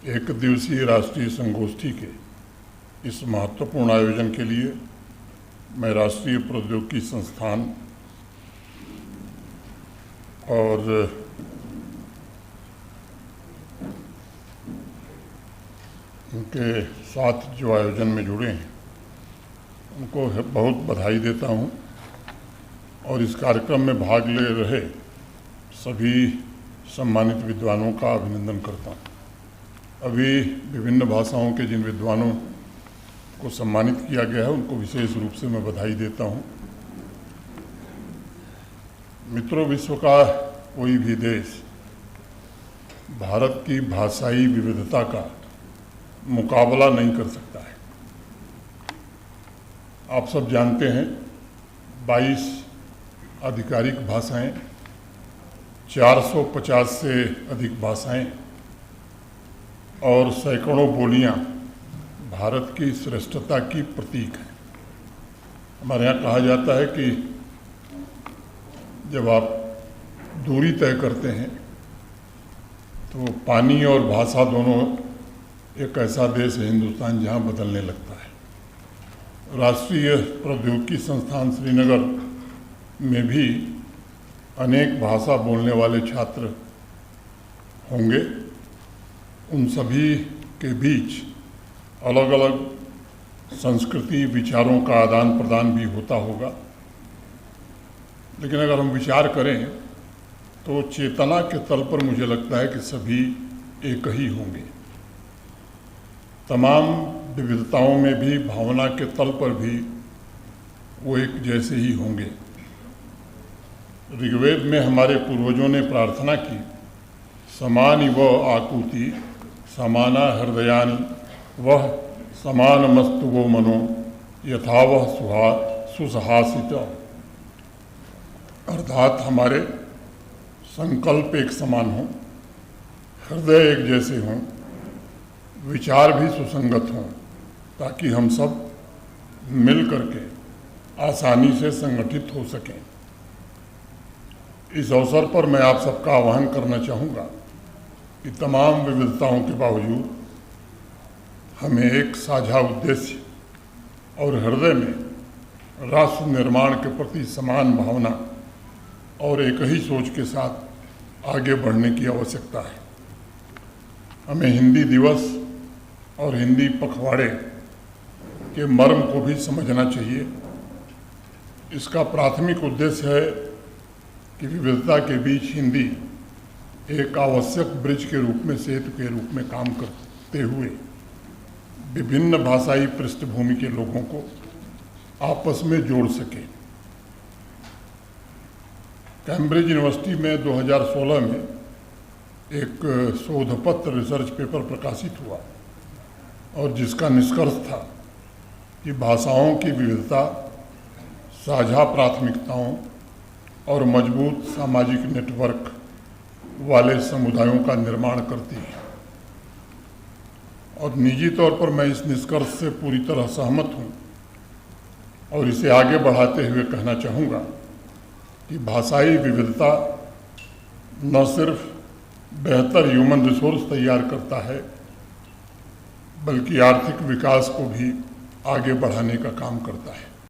एक दिवसीय राष्ट्रीय संगोष्ठी के इस महत्वपूर्ण आयोजन के लिए मैं राष्ट्रीय प्रौद्योगिकी संस्थान और उनके साथ जो आयोजन में जुड़े हैं उनको बहुत बधाई देता हूं और इस कार्यक्रम में भाग ले रहे सभी सम्मानित विद्वानों का अभिनंदन करता हूं। अभी विभिन्न भाषाओं के जिन विद्वानों को सम्मानित किया गया है उनको विशेष रूप से मैं बधाई देता हूं। मित्रों, विश्व का कोई भी देश भारत की भाषाई विविधता का मुकाबला नहीं कर सकता है। आप सब जानते हैं 22 आधिकारिक भाषाएं, 450 से अधिक भाषाएं और सैकड़ों बोलियां भारत की श्रेष्ठता की प्रतीक हैं। हमारे यहाँ कहा जाता है कि जब आप दूरी तय करते हैं तो पानी और भाषा दोनों एक ऐसा देश है हिंदुस्तान जहाँ बदलने लगता है। राष्ट्रीय प्रौद्योगिकी संस्थान श्रीनगर में भी अनेक भाषा बोलने वाले छात्र होंगे। उन सभी के बीच अलग अलग संस्कृति विचारों का आदान प्रदान भी होता होगा, लेकिन अगर हम विचार करें तो चेतना के तल पर मुझे लगता है कि सभी एक ही होंगे। तमाम विविधताओं में भी भावना के तल पर भी वो एक जैसे ही होंगे। ऋग्वेद में हमारे पूर्वजों ने प्रार्थना की, समानि व आकुति समाना हृदयानि वह समानमस्तु वो मनो यथा वह सुसहासित। अर्थात हमारे संकल्प एक समान हों, हृदय एक जैसे हों, विचार भी सुसंगत हों, ताकि हम सब मिल करके आसानी से संगठित हो सकें। इस अवसर पर मैं आप सबका आह्वान करना चाहूँगा कि तमाम विविधताओं के बावजूद हमें एक साझा उद्देश्य और हृदय में राष्ट्र निर्माण के प्रति समान भावना और एक ही सोच के साथ आगे बढ़ने की आवश्यकता है। हमें हिंदी दिवस और हिंदी पखवाड़े के मर्म को भी समझना चाहिए। इसका प्राथमिक उद्देश्य है कि विविधता के बीच हिंदी एक आवश्यक ब्रिज के रूप में, सेतु के रूप में काम करते हुए विभिन्न भाषाई पृष्ठभूमि के लोगों को आपस में जोड़ सके। कैम्ब्रिज यूनिवर्सिटी में 2016 में एक शोधपत्र रिसर्च पेपर प्रकाशित हुआ और जिसका निष्कर्ष था कि भाषाओं की विविधता साझा प्राथमिकताओं और मजबूत सामाजिक नेटवर्क वाले समुदायों का निर्माण करती है। और निजी तौर पर मैं इस निष्कर्ष से पूरी तरह सहमत हूँ और इसे आगे बढ़ाते हुए कहना चाहूँगा कि भाषाई विविधता न सिर्फ बेहतर ह्यूमन रिसोर्स तैयार करता है बल्कि आर्थिक विकास को भी आगे बढ़ाने का काम करता है।